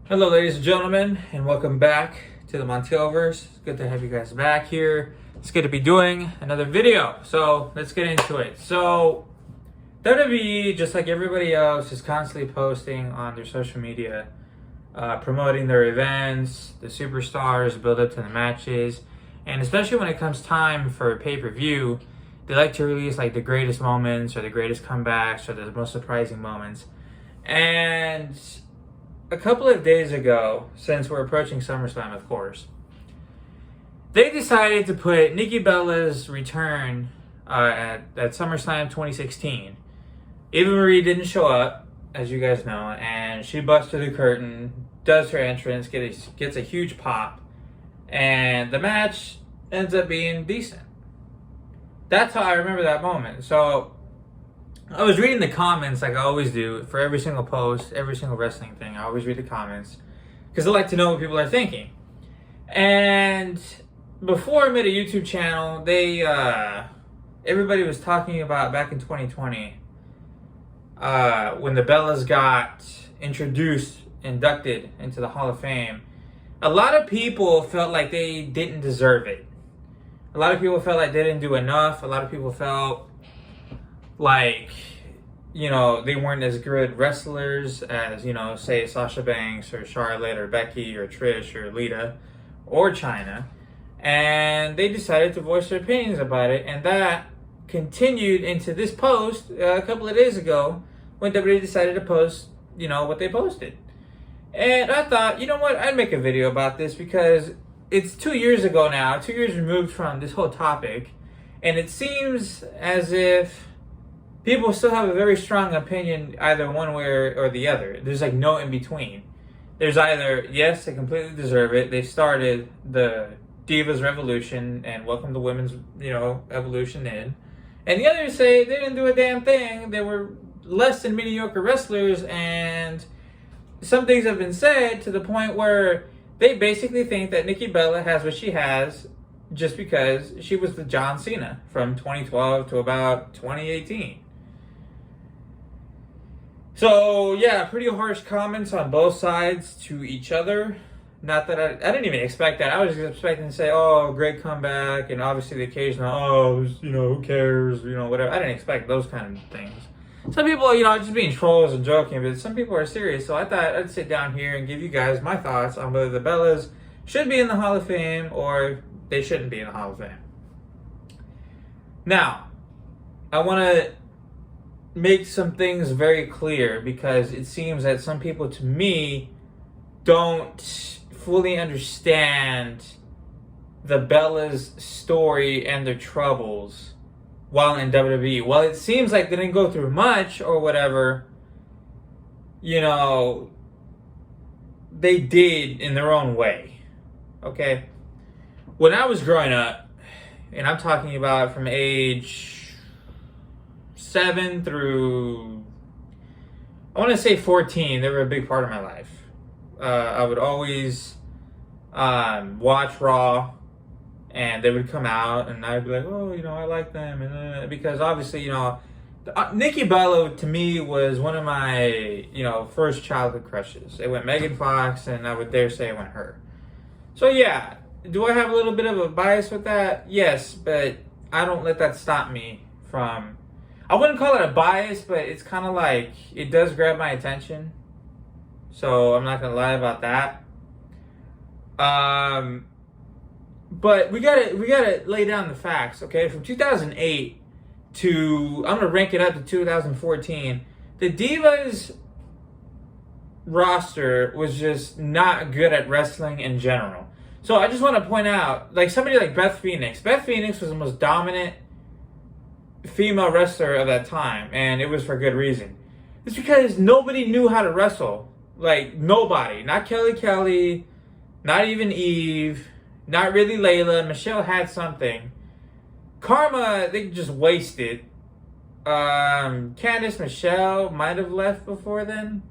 Hello, ladies and gentlemen, and welcome back to the Montielverse. It's good to have you guys back here. It's good to be doing another video. So let's get into it. So WWE, just like everybody else, is constantly posting on their social media, promoting their events, the superstars, build up to the matches, and especially when it comes time for a pay-per-view, they like to release like the greatest moments or the greatest comebacks or the most surprising moments. And a couple of days ago, since we're approaching SummerSlam, of course, they decided to put Nikki Bella's return at SummerSlam 2016. Eva Marie didn't show up, as you guys know, and she busts through the curtain, does her entrance, gets a huge pop, and the match ends up being decent. That's how I remember that moment. So I was reading the comments like I always do for every single post, every single wrestling thing. I always read the comments because I like to know what people are thinking. And before I made a YouTube channel, everybody was talking about back in 2020 when the Bellas got inducted into the Hall of Fame. A lot of people felt like they didn't deserve it. A lot of people felt like they didn't do enough. A lot of people felt like, they weren't as good wrestlers as, say Sasha Banks or Charlotte or Becky or Trish or Lita or Chyna. And they decided to voice their opinions about it. And that continued into this post a couple of days ago when WWE decided to post, what they posted. And I thought, you know what, I'd make a video about this because it's 2 years ago now, 2 years removed from this whole topic. And it seems as if people still have a very strong opinion either one way or the other. There's like no in between. There's either, yes, they completely deserve it. They started the Divas Revolution and welcomed the women's, evolution in. And the others say they didn't do a damn thing. They were less than mediocre wrestlers, and some things have been said to the point where they basically think that Nikki Bella has what she has just because she was the John Cena from 2012 to about 2018. So, yeah, pretty harsh comments on both sides to each other. Not that I didn't even expect that. I was just expecting to say, oh, great comeback, and obviously the occasional, oh, who cares, whatever. I didn't expect those kind of things. Some people, just being trolls and joking, but some people are serious. So I thought I'd sit down here and give you guys my thoughts on whether the Bellas should be in the Hall of Fame or they shouldn't be in the Hall of Fame. Now, I want to make some things very clear because it seems that some people, to me, don't fully understand the Bellas' story and their troubles while in WWE. Well, it seems like they didn't go through much or whatever, they did in their own way. Okay? When I was growing up, and I'm talking about from age 7 through, I want to say 14, they were a big part of my life. I would always watch Raw, and they would come out, and I'd be like, oh, I like them, and because obviously, Nikki Bella to me was one of my, first childhood crushes. It went Megan Fox, and I would dare say it went her. So yeah, do I have a little bit of a bias with that? Yes, but I don't let that stop me from. I wouldn't call it a bias, but it's kind of like it does grab my attention. So I'm not gonna lie about that. But we gotta lay down the facts, okay? From 2008 to I'm gonna rank it up to 2014. The Divas roster was just not good at wrestling in general. So I just want to point out, like somebody like Beth Phoenix. Beth Phoenix was the most dominant female wrestler of that time, and it was for good reason. It's because nobody knew how to wrestle. Like, nobody. Not Kelly, not even Eve, not really Layla. Michelle had something. Karma, they just wasted. Candice Michelle might have left before then.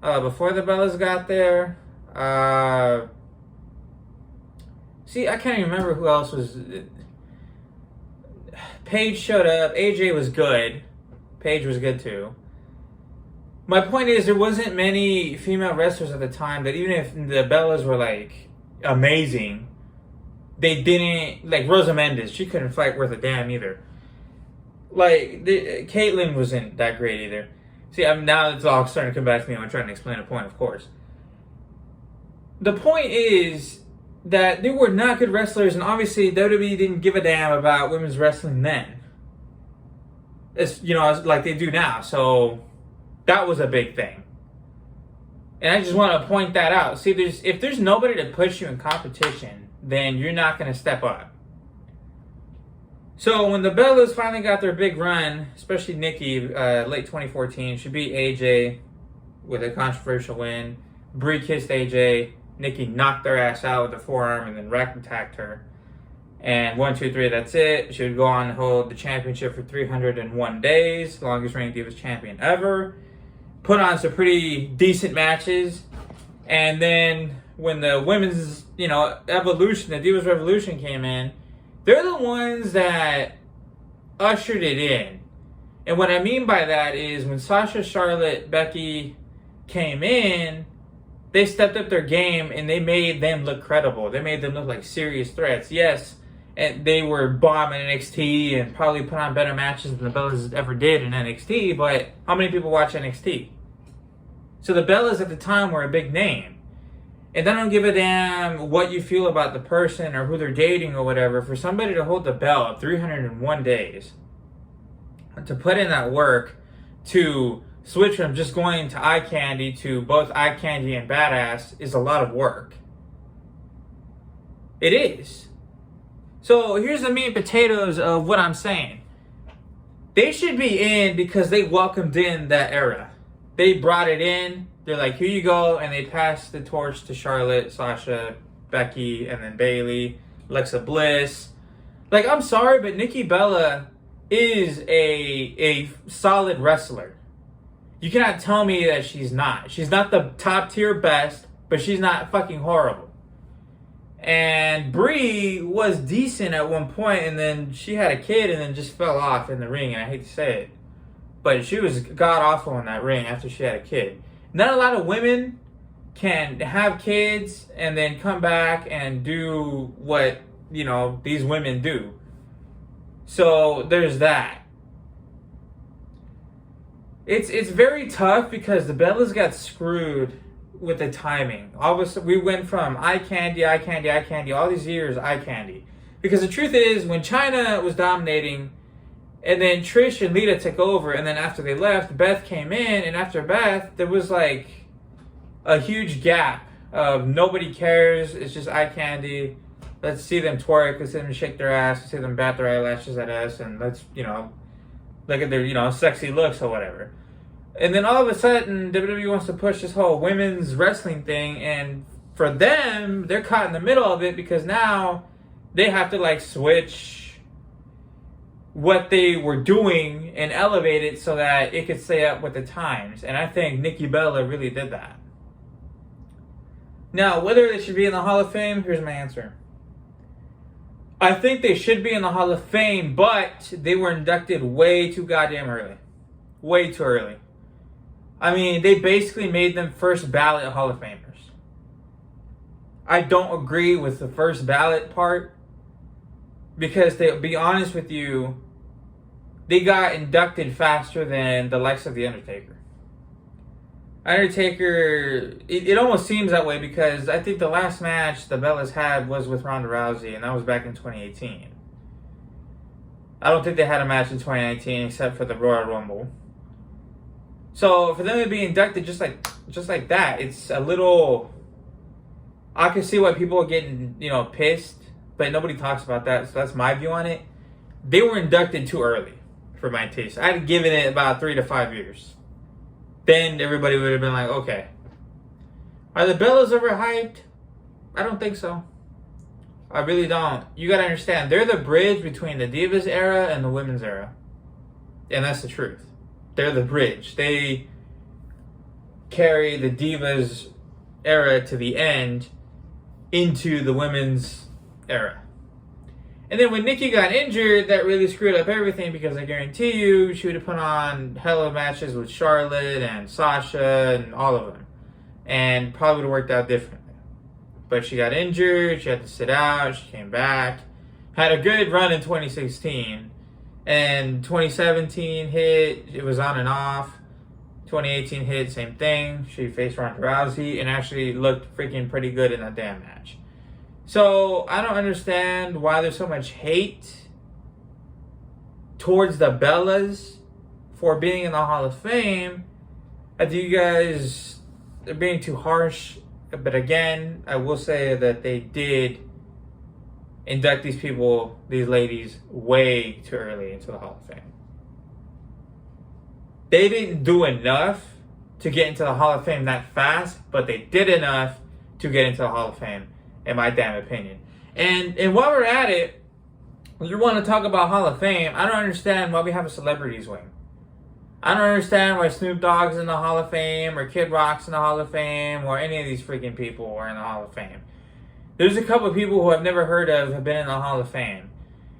Before the Bellas got there. See, I can't even remember who else was. Paige showed up. AJ was good. Paige was good too. My point is, there wasn't many female wrestlers at the time that, even if the Bellas were like amazing, they didn't, like Rosa Mendes. She couldn't fight worth a damn either. Like Caitlyn wasn't that great either. See, now it's all starting to come back to me. I'm trying to explain a point, of course. The point is that they were not good wrestlers, and obviously WWE didn't give a damn about women's wrestling then. It's, you know, like they do now. So that was a big thing. And I just want to point that out. See, if there's nobody to push you in competition, then you're not going to step up. So when the Bellas finally got their big run, especially Nikki, late 2014, she beat AJ with a controversial win. Brie kissed AJ. Nikki knocked their ass out with a forearm and then rack attacked her. And 1, 2, 3, that's it. She would go on to hold the championship for 301 days, longest reigning Divas champion ever. Put on some pretty decent matches. And then when the women's, evolution, the Divas Revolution came in, they're the ones that ushered it in. And what I mean by that is when Sasha, Charlotte, Becky came in, they stepped up their game and they made them look credible. They made them look like serious threats. Yes, and they were bombing NXT and probably put on better matches than the Bellas ever did in NXT, but how many people watch NXT? So the Bellas at the time were a big name. And I don't give a damn what you feel about the person or who they're dating or whatever. For somebody to hold the belt 301 days, to put in that work, to switch from just going to eye candy to both eye candy and badass is a lot of work. It is. So here's the meat and potatoes of what I'm saying. They should be in because they welcomed in that era. They brought it in. They're like, here you go. And they passed the torch to Charlotte, Sasha, Becky, and then Bayley, Alexa Bliss. Like, I'm sorry, but Nikki Bella is a solid wrestler. You cannot tell me that she's not. She's not the top tier best, but she's not fucking horrible. And Brie was decent at one point, and then she had a kid and then just fell off in the ring, and I hate to say it. But she was god-awful in that ring after she had a kid. Not a lot of women can have kids and then come back and do what, these women do. So there's that. It's very tough because the Bellas got screwed with the timing. All of a sudden, we went from eye candy, all these years, eye candy. Because the truth is, when China was dominating, and then Trish and Lita took over, and then after they left, Beth came in, and after Beth, there was like a huge gap of nobody cares, it's just eye candy. Let's see them twerk, let's see them shake their ass, let's see them bat their eyelashes at us, and let's, look at their, sexy looks or whatever. And then all of a sudden, WWE wants to push this whole women's wrestling thing, and for them, they're caught in the middle of it because now they have to switch what they were doing and elevate it so that it could stay up with the times. And I think Nikki Bella really did that. Now, whether they should be in the Hall of Fame, here's my answer. I think they should be in the Hall of Fame, but they were inducted way too goddamn early. Way too early. I mean, they basically made them first ballot Hall of Famers. I don't agree with the first ballot part because, to be honest with you, they got inducted faster than the likes of The Undertaker. Undertaker, it almost seems that way because I think the last match the Bellas had was with Ronda Rousey, and that was back in 2018. I don't think they had a match in 2019 except for the Royal Rumble. So for them to be inducted just like that, it's a little. I can see why people are getting pissed, but nobody talks about that. So that's my view on it. They were inducted too early for my taste. I'd have given it about 3 to 5 years. Then everybody would have been like, okay. Are the Bellas overhyped? I don't think so. I really don't. You gotta understand, they're the bridge between the Divas era and the women's era. And that's the truth. They're the bridge. They carry the Divas era to the end into the women's era. And then when Nikki got injured, that really screwed up everything, because I guarantee you she would have put on hella matches with Charlotte and Sasha and all of them. And probably would have worked out differently. But she got injured, she had to sit out, she came back. Had a good run in 2016. And 2017 hit, it was on and off. 2018 hit, same thing. She faced Ronda Rousey and actually looked freaking pretty good in that damn match. So I don't understand why there's so much hate towards the Bellas for being in the Hall of Fame. I think you guys are being too harsh. But again, I will say that they did induct these people, these ladies, way too early into the Hall of Fame. They didn't do enough to get into the Hall of Fame that fast, but they did enough to get into the Hall of Fame, in my damn opinion. And while we're at it, you want to talk about Hall of Fame, I don't understand why we have a celebrities wing. I don't understand why Snoop Dogg's in the Hall of Fame, or Kid Rock's in the Hall of Fame, or any of these freaking people are in the Hall of Fame. There's a couple of people who I've never heard of have been in the Hall of Fame.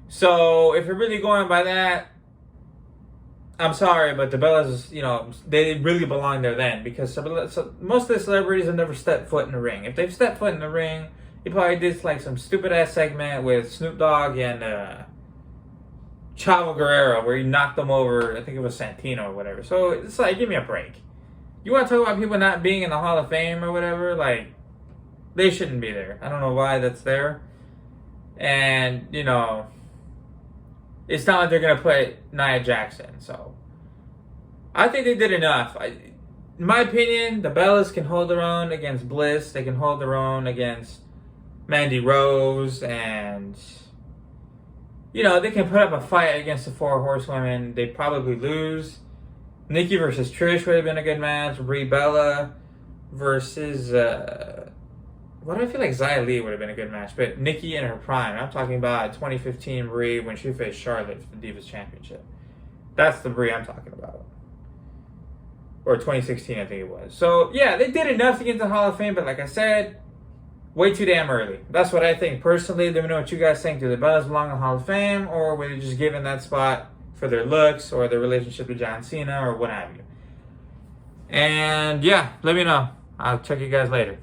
So if you're really going by that, I'm sorry, but the Bellas, you know, they really belong there then, because most of the celebrities have never stepped foot in the ring. If they've stepped foot in the ring, they probably did like some stupid ass segment with Snoop Dogg and Chavo Guerrero where he knocked them over. I think it was Santino or whatever. So it's like, give me a break. You want to talk about people not being in the Hall of Fame or whatever? Like, they shouldn't be there. I don't know why that's there. And, you know, it's not like they're going to put Nia Jackson. So I think they did enough. In my opinion, the Bellas can hold their own against Bliss. They can hold their own against Mandy Rose. And, you know, they can put up a fight against the Four Horsewomen. They probably lose. Nikki versus Trish would have been a good match. Brie Bella versus... what do I feel like Xia Li would have been a good match? But Nikki in her prime. I'm talking about 2015 Brie when she faced Charlotte for the Divas Championship. That's the Brie I'm talking about. Or 2016, I think it was. So, yeah, they did enough to get into the Hall of Fame, but like I said, way too damn early. That's what I think personally. Let me know what you guys think. Do the Bellas belong in the Hall of Fame, or were they just given that spot for their looks or their relationship with John Cena or what have you? And, yeah, let me know. I'll check you guys later.